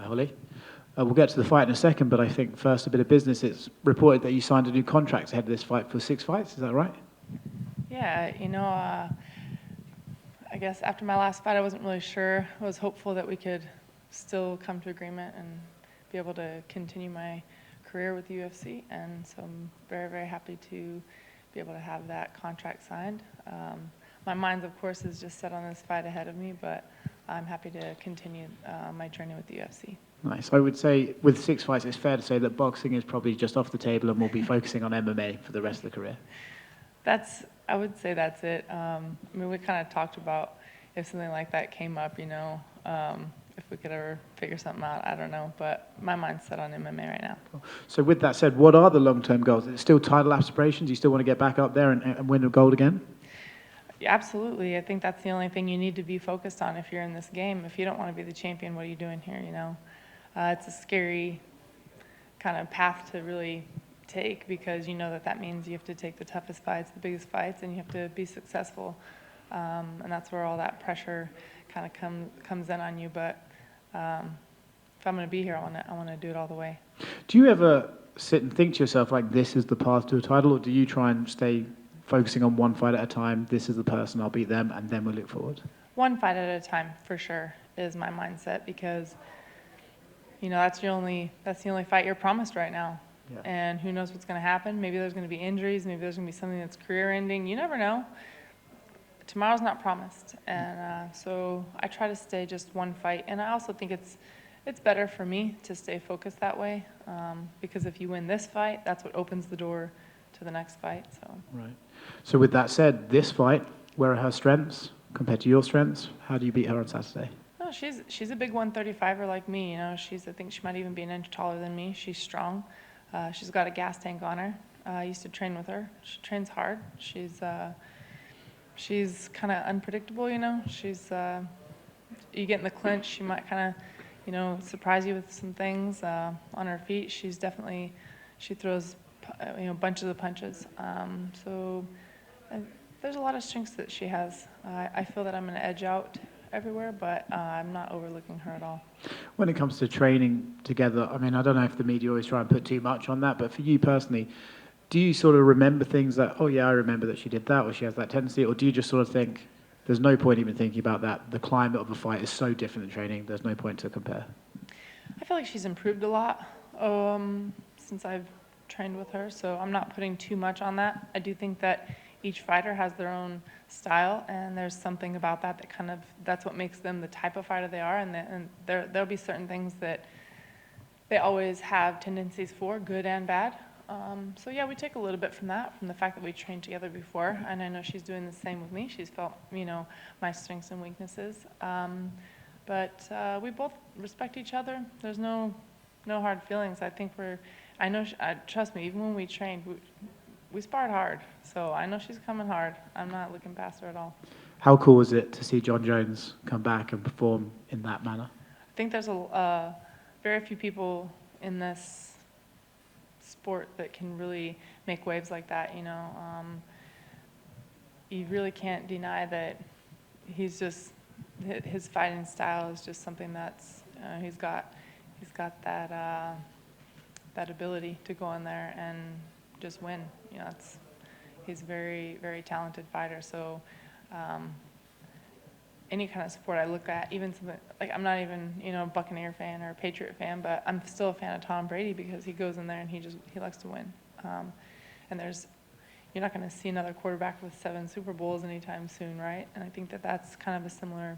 Holly. We'll get to the fight in a second, but I think first a bit of business. It's reported that you signed a new contract ahead of this fight for 6 fights. Is that right? Yeah, I guess after my last fight, I wasn't really sure. I was hopeful that we could still come to agreement and be able to continue my career with the UFC, and so I'm very, very happy to be able to have that contract signed. My mind, of course, is just set on this fight ahead of me, but I'm happy to continue my journey with the UFC. Nice. I would say with 6 fights, it's fair to say that boxing is probably just off the table and we'll be focusing on MMA for the rest of the career. I would say that's it. I mean, we kind of talked about if something like that came up, if we could ever figure something out, I don't know. But my mind's set on MMA right now. Cool. So with that said, what are the long-term goals? Is it still title aspirations? You still want to get back up there and win a gold again? Yeah, absolutely. I think that's the only thing you need to be focused on if you're in this game. If you don't want to be the champion, what are you doing here, It's a scary kind of path to really take because you know that means you have to take the toughest fights, the biggest fights, and you have to be successful. And that's where all that pressure kind of comes in on you. But if I'm going to be here, I want to do it all the way. Do you ever sit and think to yourself, like, this is the path to a title, or do you try and stay focusing on one fight at a time, this is the person, I'll beat them, and then we'll look forward? One fight at a time, for sure, is my mindset because, that's the only fight you're promised right now. Yeah. And who knows what's going to happen. Maybe there's going to be injuries. Maybe there's going to be something that's career-ending. You never know. Tomorrow's not promised. And so I try to stay just one fight. And I also think it's better for me to stay focused that way because if you win this fight, that's what opens the door to the next fight. So. Right. So with that said, this fight, where are her strengths compared to your strengths? How do you beat her on Saturday? Oh, she's a big 135er like me. I think she might even be an inch taller than me. She's strong. She's got a gas tank on her. I used to train with her. She trains hard. She's kind of unpredictable, She's you get in the clinch, she might kind of, surprise you with some things on her feet. She throws, bunches of punches. So there's a lot of strengths that she has. I feel that I'm going to edge out everywhere, but I'm not overlooking her at all. When it comes to training together, I mean, I don't know if the media always try and put too much on that, but for you personally, do you sort of remember things that, oh yeah, I remember that she did that, or she has that tendency, or do you just sort of think, there's no point even thinking about that, the climate of the fight is so different than training, there's no point to compare? I feel like she's improved a lot since I've trained with her, so I'm not putting too much on that. I do think that each fighter has their own style, and there's something about that that's what makes them the type of fighter they are, and there'll be certain things that they always have tendencies for, good and bad. So yeah, we take a little bit from the fact that we trained together before, and I know she's doing the same with me. She's felt, my strengths and weaknesses. But we both respect each other. There's no hard feelings. I think trust me, even when we trained, we sparred hard. So I know she's coming hard. I'm not looking past her at all. How cool was it to see John Jones come back and perform in that manner? I think there's very few people in this sport that can really make waves like that. You really can't deny that his fighting style is just something that's he's got that ability to go in there and just win. He's a very, very talented fighter. So any kind of sport I look at, even something like I'm not even a Buccaneer fan or a Patriot fan, but I'm still a fan of Tom Brady because he goes in there and he likes to win. And you're not going to see another quarterback with 7 Super Bowls anytime soon, right? And I think that's kind of a similar,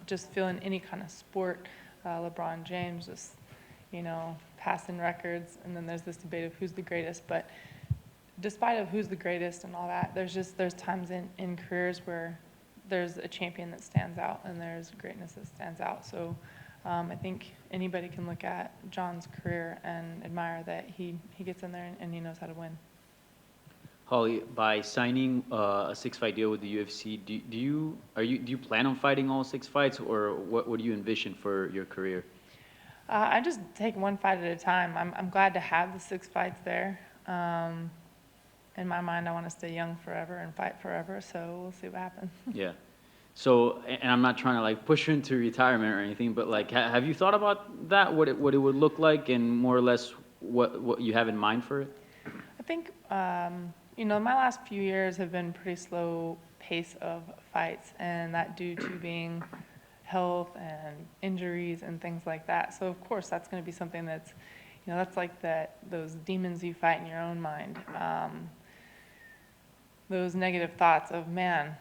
just feeling any kind of sport. LeBron James just passing records, and then there's this debate of who's the greatest. But despite of who's the greatest and all that, there's times in careers where there's a champion that stands out and there's greatness that stands out. So I think anybody can look at John's career and admire that he gets in there and he knows how to win. Holly, by signing a 6-fight deal with the UFC, do you plan on fighting all 6 fights, or what do you envision for your career? I just take one fight at a time. I'm glad to have the 6 fights there. In my mind, I want to stay young forever and fight forever, so we'll see what happens. Yeah. So, and I'm not trying to like push you into retirement or anything, but like, have you thought about that? What it would look like, and more or less what you have in mind for it? I think, my last few years have been pretty slow pace of fights, and that due to being health and injuries and things like that. So of course, that's going to be something that's, that's like those demons you fight in your own mind. Those negative thoughts of, man,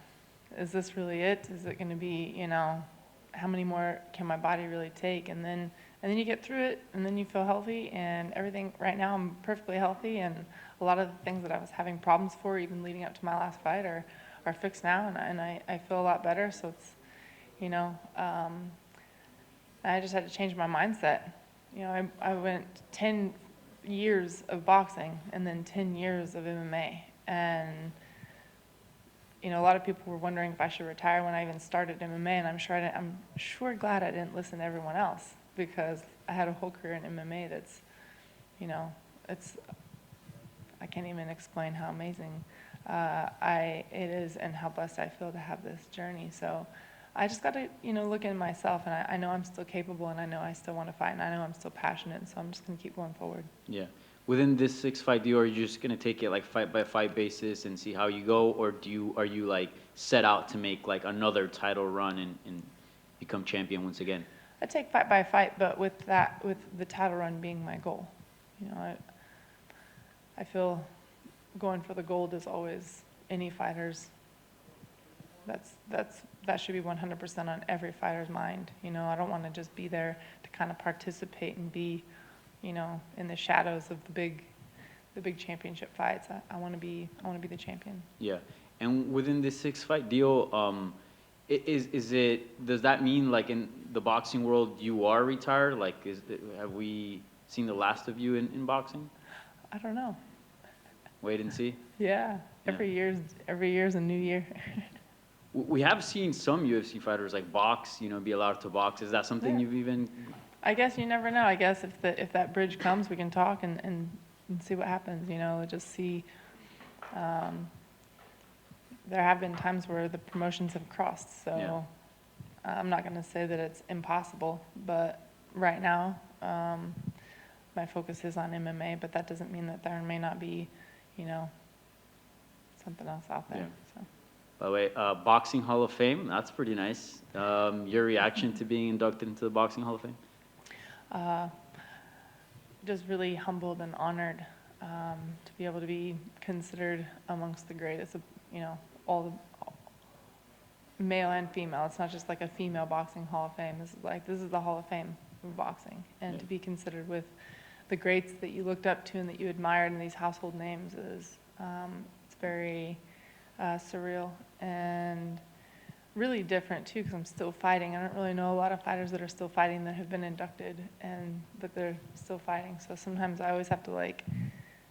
is this really it? Is it going to be, how many more can my body really take? And then you get through it, and then you feel healthy, and everything. Right now, I'm perfectly healthy, and a lot of the things that I was having problems for, even leading up to my last fight, are fixed now, and I feel a lot better. So it's, I just had to change my mindset. I went 10 years of boxing and then 10 years of MMA, and a lot of people were wondering if I should retire when I even started MMA, and I'm sure glad I didn't listen to everyone else, because I had a whole career in MMA that's, it's, I can't even explain how amazing it is, and how blessed I feel to have this journey. So I just got to, look in myself, and I know I'm still capable, and I know I still want to fight, and I know I'm still passionate, and so I'm just going to keep going forward. Yeah. Within this 6-fight deal, are you just gonna take it like fight by fight basis and see how you go, or are you like set out to make like another title run and become champion once again? I take fight by fight, but with the title run being my goal. I feel going for the gold is always any fighter's. That should be 100% on every fighter's mind. I don't want to just be there to kind of participate and be, in the shadows of the big championship fights. I want to be the champion. Yeah. And within this 6-fight deal, does that mean like in the boxing world you are retired? Like, have we seen the last of you in boxing? I don't know. Wait and see. Yeah. Every year's a new year. We have seen some UFC fighters like box, be allowed to box. Is that something you've even? I guess you never know. I guess if that bridge comes, we can talk and see what happens. Just see. There have been times where the promotions have crossed, so Yeah. I'm not going to say that it's impossible. But right now, my focus is on MMA. But that doesn't mean that there may not be, something else out there. Yeah. So. By the way, Boxing Hall of Fame, that's pretty nice. Your reaction to being inducted into the Boxing Hall of Fame? Just really humbled and honored to be able to be considered amongst the greatest of, all the male and female. It's not just like a female boxing Hall of Fame. This is the Hall of Fame of boxing. And to be considered with the greats that you looked up to and that you admired, and these household names is, it's very surreal and really different too, because I'm still fighting. I don't really know a lot of fighters that are still fighting that have been inducted, but they're still fighting. So sometimes I always have to like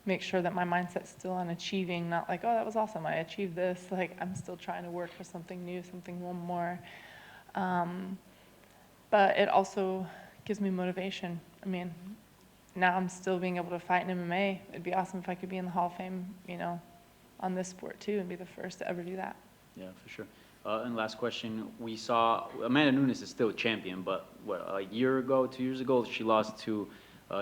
make sure that my mindset's still on achieving, not like, oh, that was awesome, I achieved this. Like, I'm still trying to work for something new, something one more. But it also gives me motivation. I mean, now I'm still being able to fight in MMA. It'd be awesome if I could be in the Hall of Fame, on this sport too, and be the first to ever do that. Yeah, for sure. And last question, we saw Amanda Nunes is still champion, but a year ago, 2 years ago, she lost to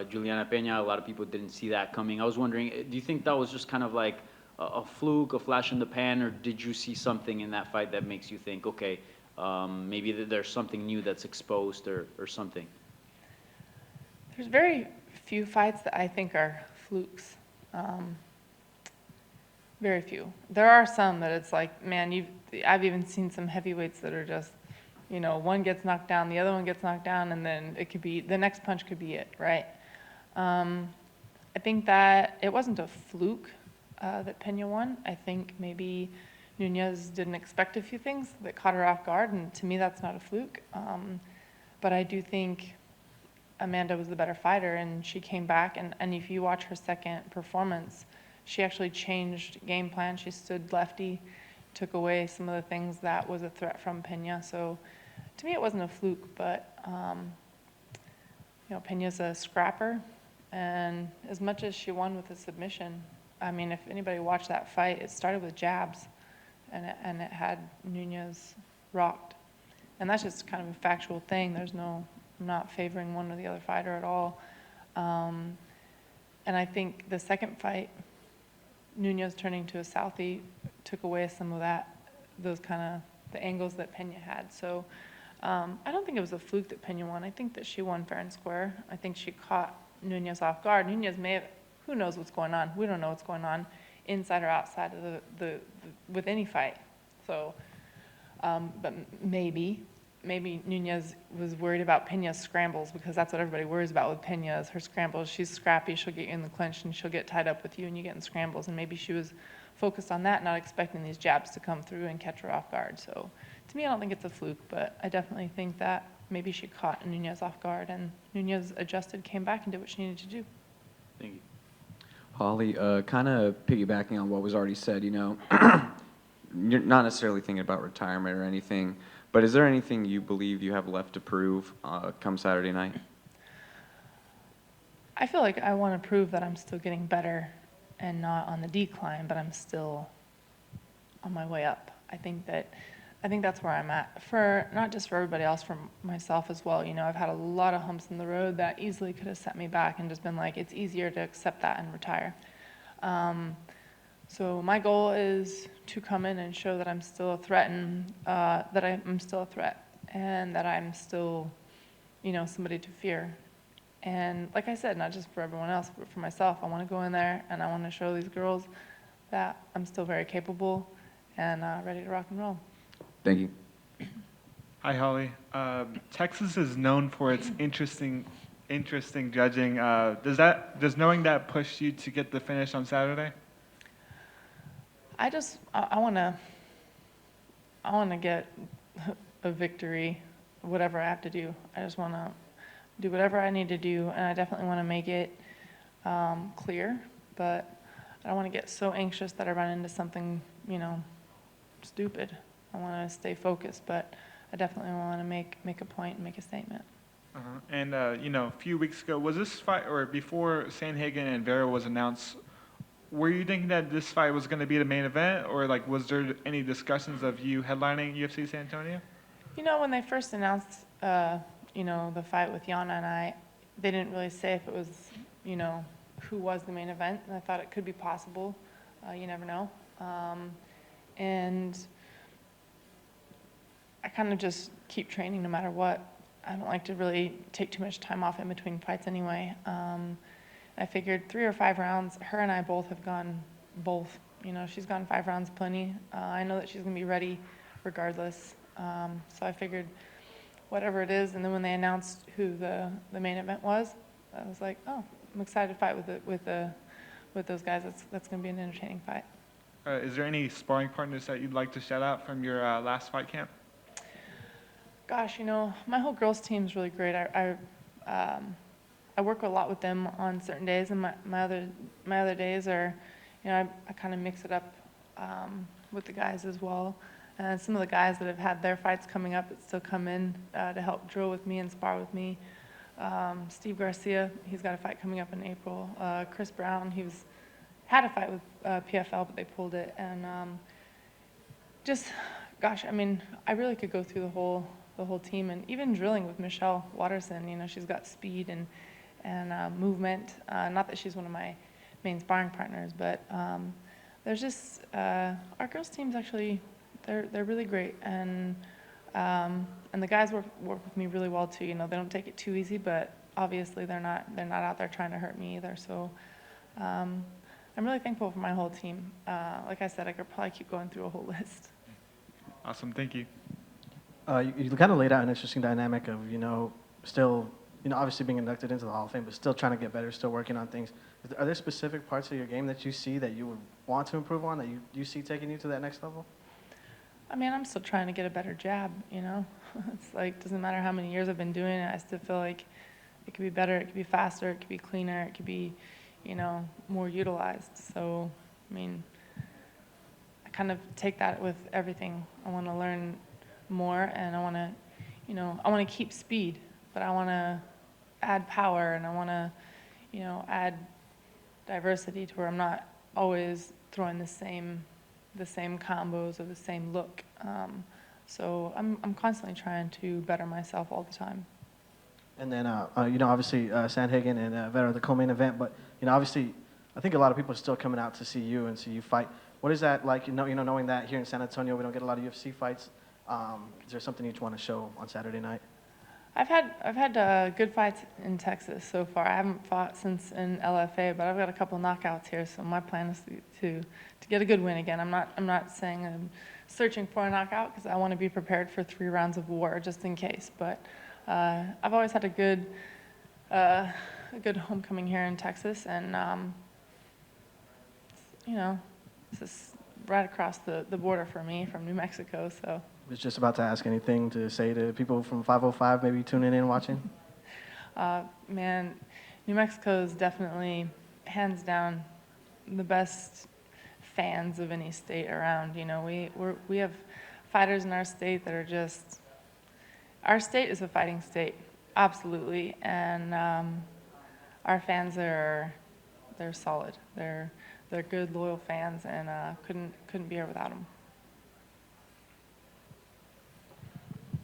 Juliana Pena. A lot of people didn't see that coming. I was wondering, do you think that was just kind of like a fluke, a flash in the pan, or did you see something in that fight that makes you think, okay, maybe there's something new that's exposed or something? There's very few fights that I think are flukes. Very few. There are some that it's like, man, I've even seen some heavyweights that are just, one gets knocked down, the other one gets knocked down, and then it could be, the next punch could be it, right? I think that it wasn't a fluke that Pena won. I think maybe Nunes didn't expect a few things that caught her off guard, and to me that's not a fluke. But I do think Amanda was the better fighter, and she came back, and if you watch her second performance, she actually changed game plan. She stood lefty, took away some of the things that was a threat from Pena. So to me, it wasn't a fluke, but Pena's a scrapper, and as much as she won with a submission, I mean, if anybody watched that fight, it started with jabs, and it had Nunes rocked. And that's just kind of a factual thing. I'm not favoring one or the other fighter at all. And I think the second fight, Nunes turning to a Southie took away some of those kind of the angles that Pena had. So I don't think it was a fluke that Pena won. I think that she won fair and square. I think she caught Nunes off guard. Nunes may have, who knows what's going on? We don't know what's going on inside or outside of the with any fight. So, but maybe Nunes was worried about Pena's scrambles, because that's what everybody worries about with Pena is her scrambles. She's scrappy, she'll get you in the clinch, and she'll get tied up with you, and you get in scrambles. And maybe she was focused on that, not expecting these jabs to come through and catch her off guard. So to me, I don't think it's a fluke, but I definitely think that maybe she caught Nunes off guard, and Nunes adjusted, came back, and did what she needed to do. Thank you. Holly, kind of piggybacking on what was already said, you're not necessarily thinking about retirement or anything, but is there anything you believe you have left to prove come Saturday night? I feel like I want to prove that I'm still getting better and not on the decline, but I'm still on my way up. I think that's where I'm at, for not just for everybody else, for myself as well. I've had a lot of humps in the road that easily could have set me back, and just been like, it's easier to accept that and retire. So my goal is to come in and show that I'm still a threat, and that I'm still a threat, and that I'm still, somebody to fear. And like I said, not just for everyone else, but for myself, I want to go in there and I want to show these girls that I'm still very capable and ready to rock and roll. Thank you. Hi, Holly. Texas is known for its interesting judging. Does knowing that push you to get the finish on Saturday? I want to get a victory, whatever I have to do. I just want to do whatever I need to do, and I definitely want to make it clear, but I don't want to get so anxious that I run into something, stupid. I want to stay focused, but I definitely want to make a point and make a statement. And a few weeks ago, was this fight, or before Sandhagen and Vera was announced, were you thinking that this fight was going to be the main event, or was there any discussions of you headlining UFC San Antonio? When they first announced, the fight with Yana and I, they didn't really say if it was, who was the main event, and I thought it could be possible. You never know. And I kind of just keep training no matter what. I don't like to really take too much time off in between fights anyway. I figured 3 or 5 rounds. Her and I both have gone both. She's gone 5 rounds plenty. I know that she's going to be ready regardless. So I figured whatever it is. And then when they announced who the main event was, I was like, oh, I'm excited to fight with those guys. That's going to be an entertaining fight. Is there any sparring partners that you'd like to shout out from your last fight camp? Gosh, my whole girls team's really great. I work a lot with them on certain days, and my other days are, I kind of mix it up with the guys as well. And some of the guys that have had their fights coming up that still come in to help drill with me and spar with me. Steve Garcia, he's got a fight coming up in April. Chris Brown, had a fight with PFL, but they pulled it. And I really could go through the whole team, and even drilling with Michelle Watterson. She's got speed and movement. Not that she's one of my main sparring partners, but there's just our girls' team's actually they're really great, and the guys work with me really well too. They don't take it too easy, but obviously they're not out there trying to hurt me either. So I'm really thankful for my whole team. Like I said, I could probably keep going through a whole list. Awesome, thank you. You kind of laid out an interesting dynamic of, still, obviously being inducted into the Hall of Fame, but still trying to get better, still working on things. Are there specific parts of your game that you see that you would want to improve on, that you see taking you to that next level? I'm still trying to get a better jab, It's like, doesn't matter how many years I've been doing it, I still feel like it could be better, it could be faster, it could be cleaner, it could be, more utilized. So, I kind of take that with everything. I want to learn more, and I want to, keep speed, but I want to add power, and I want to, add diversity to where I'm not always throwing the same combos or the same look. So I'm constantly trying to better myself all the time. And then, obviously, Sandhagen and Vera, the co-main event. But, obviously, I think a lot of people are still coming out to see you and see you fight. What is that like, knowing that here in San Antonio we don't get a lot of UFC fights? Is there something you want to show on Saturday night? I've had good fights in Texas so far. I haven't fought since in LFA, but I've got a couple knockouts here. So my plan is to get a good win again. I'm not saying I'm searching for a knockout because I want to be prepared for 3 rounds of war just in case. But I've always had a good homecoming here in Texas, and this is right across the border for me from New Mexico. So. I was just about to ask anything to say to people from 505 maybe tuning in watching. Man, New Mexico is definitely, hands down, the best fans of any state around. We have fighters in our state that are just, our state is a fighting state, absolutely, and our fans they're solid. They're good, loyal fans, and couldn't be here without them.